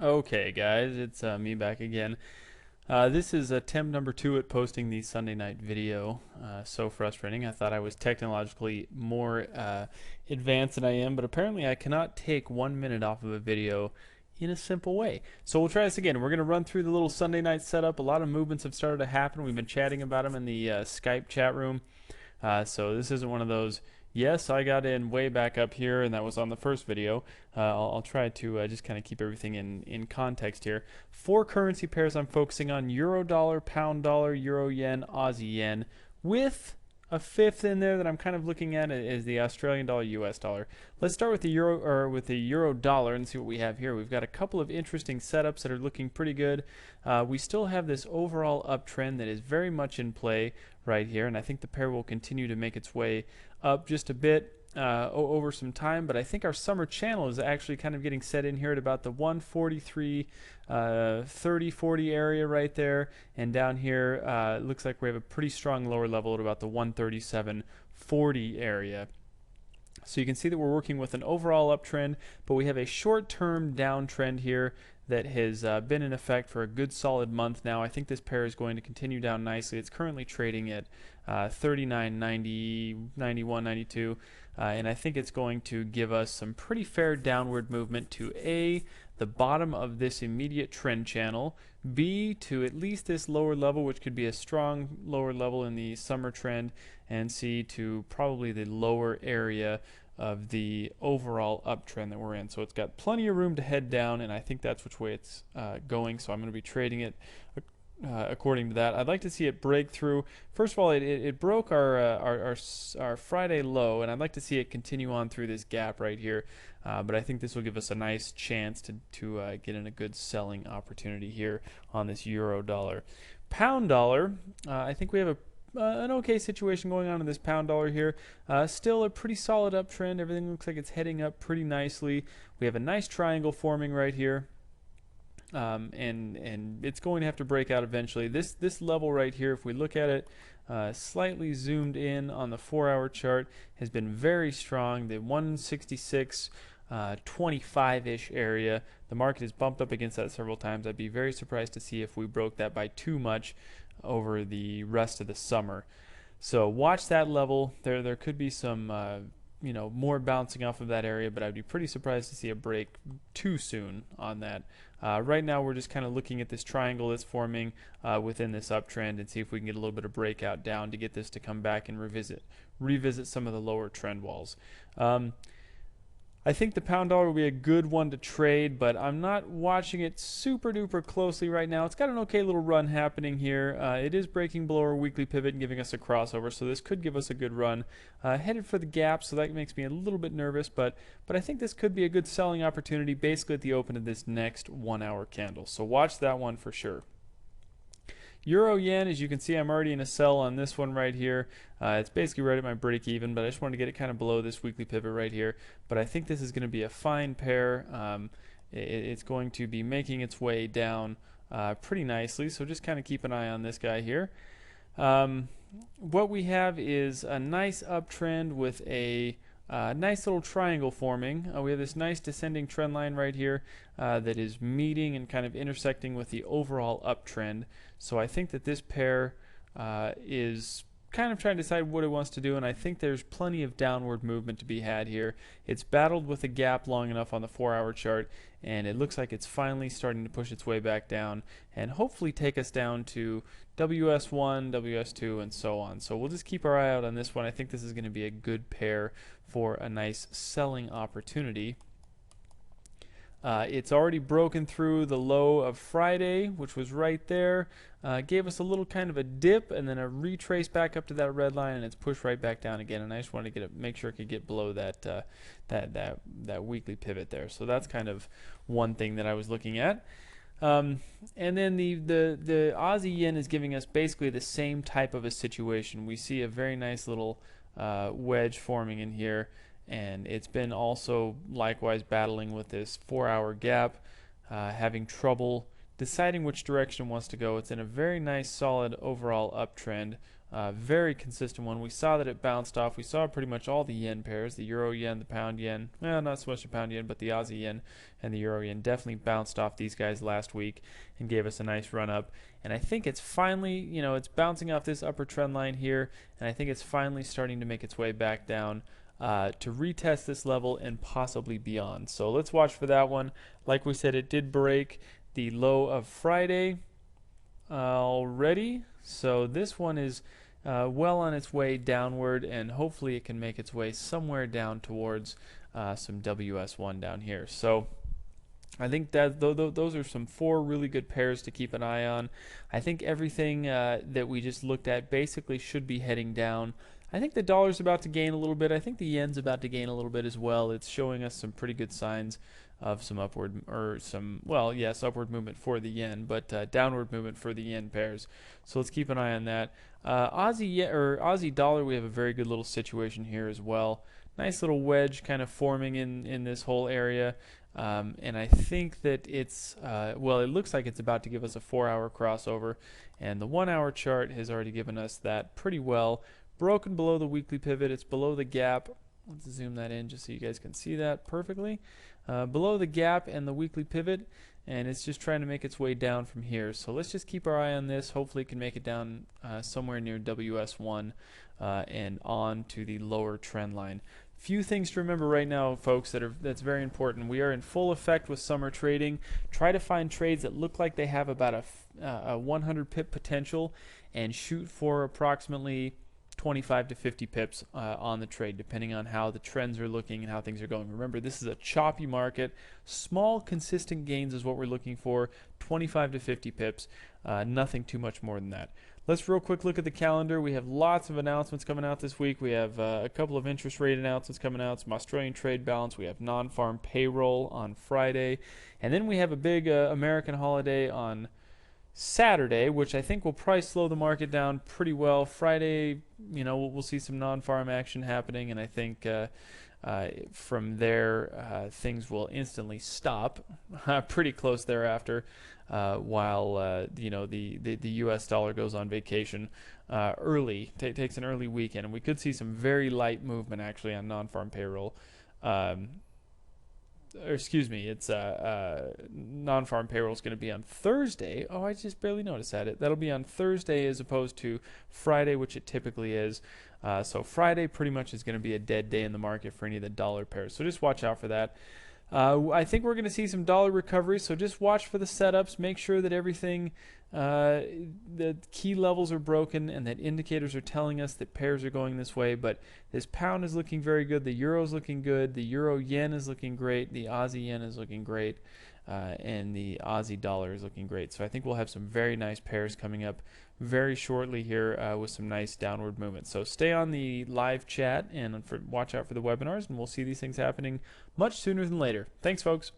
Okay, guys, it's me back again. This is attempt number 2 at posting the Sunday night video. So frustrating. I thought I was technologically more advanced than I am, but apparently I cannot take 1 minute off of a video in a simple way. So we'll try this again. We're going to run through the little Sunday night setup. A lot of movements have started to happen. We've been chatting about them in the Skype chat room. So this isn't one of those, yes, I got in way back up here, and that was on the first video. I'll try to just kind of keep everything in context here. Four currency pairs I'm focusing on: euro dollar, pound dollar, euro yen, Aussie yen, with a fifth in there that I'm kind of looking at is the Australian dollar, US dollar. Let's start with the euro dollar and see what we have here. We've got a couple of interesting setups that are looking pretty good. We still have this overall uptrend that is very much in play right here, and I think the pair will continue to make its way up just a bit over some time, but I think our summer channel is actually kind of getting set in here at about the 143 30 40 area right there, and down here it looks like we have a pretty strong lower level at about the 137.40 area. So you can see that we're working with an overall uptrend, but we have a short-term downtrend here that has been in effect for a good solid month now. I think this pair is going to continue down nicely. It's currently trading at 39.90, 91, 92, and I think it's going to give us some pretty fair downward movement to A, the bottom of this immediate trend channel, B, to at least this lower level, which could be a strong lower level in the summer trend, and C, to probably the lower area of the overall uptrend that we're in. So it's got plenty of room to head down, and I think that's which way it's going. So I'm going to be trading it according to that. I'd like to see it break through. First of all, it broke our Friday low, and I'd like to see it continue on through this gap right here. But I think this will give us a nice chance to get in a good selling opportunity here on this euro dollar. Pound dollar, I think we have an okay situation going on in this pound dollar here. Still a pretty solid uptrend. Everything looks like it's heading up pretty nicely. We have a nice triangle forming right here. And it's going to have to break out eventually. This level right here, if we look at it slightly zoomed in on the 4-hour chart, has been very strong. The 166 25-ish area. The market has bumped up against that several times. I'd be very surprised to see if we broke that by too much over the rest of the summer. So watch that level. There could be some more bouncing off of that area, but I'd be pretty surprised to see a break too soon on that. Right now we're just kind of looking at this triangle that's forming within this uptrend and see if we can get a little bit of breakout down to get this to come back and revisit some of the lower trend walls. I think the pound dollar will be a good one to trade, but I'm not watching it super duper closely right now. It's got an okay little run happening here. It is breaking below our weekly pivot and giving us a crossover, so this could give us a good run. Headed for the gap, so that makes me a little bit nervous, but I think this could be a good selling opportunity basically at the open of this next 1-hour candle. So watch that one for sure. Euro yen, as you can see, I'm already in a sell on this one right here. It's basically right at my break even, but I just wanted to get it kind of below this weekly pivot right here. But I think this is going to be a fine pair. It's going to be making its way down pretty nicely, so just kind of keep an eye on this guy here. What we have is a nice uptrend with a nice little triangle forming. We have this nice descending trend line right here that is meeting and kind of intersecting with the overall uptrend. So I think that this pair is kind of trying to decide what it wants to do, and I think there's plenty of downward movement to be had here. It's battled with a gap long enough on the 4-hour chart, and it looks like it's finally starting to push its way back down and hopefully take us down to WS1, WS2, and so on. So we'll just keep our eye out on this one. I think this is going to be a good pair for a nice selling opportunity. It's already broken through the low of Friday, which was right there. Gave us a little kind of a dip and then a retrace back up to that red line, and it's pushed right back down again. And I just wanted to make sure it could get below that weekly pivot there. So that's kind of one thing that I was looking at. And then the Aussie yen is giving us basically the same type of a situation. We see a very nice little wedge forming in here, and it's been also likewise battling with this 4-hour gap, having trouble deciding which direction it wants to go. It's in a very nice solid overall uptrend Very consistent one. We saw that it bounced off. We saw pretty much all the yen pairs, the euro yen, the pound yen, not so much the pound yen, but the Aussie yen and the euro yen definitely bounced off these guys last week and gave us a nice run up. And I think it's finally, it's bouncing off this upper trend line here, and I think it's finally starting to make its way back down to retest this level and possibly beyond. So let's watch for that one. Like we said, it did break the low of Friday already. So this one is well on its way downward, and hopefully it can make its way somewhere down towards some WS1 down here. So I think that those are some 4 really good pairs to keep an eye on. I think everything that we just looked at basically should be heading down. I think the dollar's about to gain a little bit. I think the yen's about to gain a little bit as well. It's showing us some pretty good signs of some upward, or some, well, yes, upward movement for the yen, but downward movement for the yen pairs. So let's keep an eye on that. Aussie dollar, we have a very good little situation here as well. Nice little wedge kind of forming in this whole area. And I think that it's, well, it looks like it's about to give us a 4-hour crossover, and the 1-hour chart has already given us that pretty well. Broken below the weekly pivot. It's below the gap. Let's zoom that in just so you guys can see that perfectly. Below the gap and the weekly pivot, and it's just trying to make its way down from here. So let's just keep our eye on this. Hopefully it can make it down somewhere near WS1 and on to the lower trend line. Few things to remember right now, folks, that's very important. We are in full effect with summer trading. Try to find trades that look like they have about a 100 pip potential, and shoot for approximately 25 to 50 pips on the trade, depending on how the trends are looking and how things are going. Remember, this is a choppy market. Small, consistent gains is what we're looking for. 25 to 50 pips, nothing too much more than that. Let's real quick look at the calendar. We have lots of announcements coming out this week. We have a couple of interest rate announcements coming out, some Australian trade balance. We have non-farm payroll on Friday. And then we have a big American holiday on Saturday, which I think will probably slow the market down pretty well. Friday, we'll see some non-farm action happening, and I think from there things will instantly stop pretty close thereafter, while the U.S. dollar goes on vacation early, takes an early weekend, and we could see some very light movement actually on non-farm payroll. Or excuse me, it's non-farm payroll is going to be on Thursday. Oh, I just barely noticed that. That'll be on Thursday as opposed to Friday, which it typically is. So Friday pretty much is going to be a dead day in the market for any of the dollar pairs. So just watch out for that. I think we're going to see some dollar recovery, so just watch for the setups. Make sure that everything, the key levels are broken and that indicators are telling us that pairs are going this way. But this pound is looking very good. The euro is looking good. The euro yen is looking great. The Aussie yen is looking great. And the Aussie dollar is looking great. So I think we'll have some very nice pairs coming up very shortly here with some nice downward movement. So stay on the live chat and watch out for the webinars, and we'll see these things happening much sooner than later. Thanks, folks.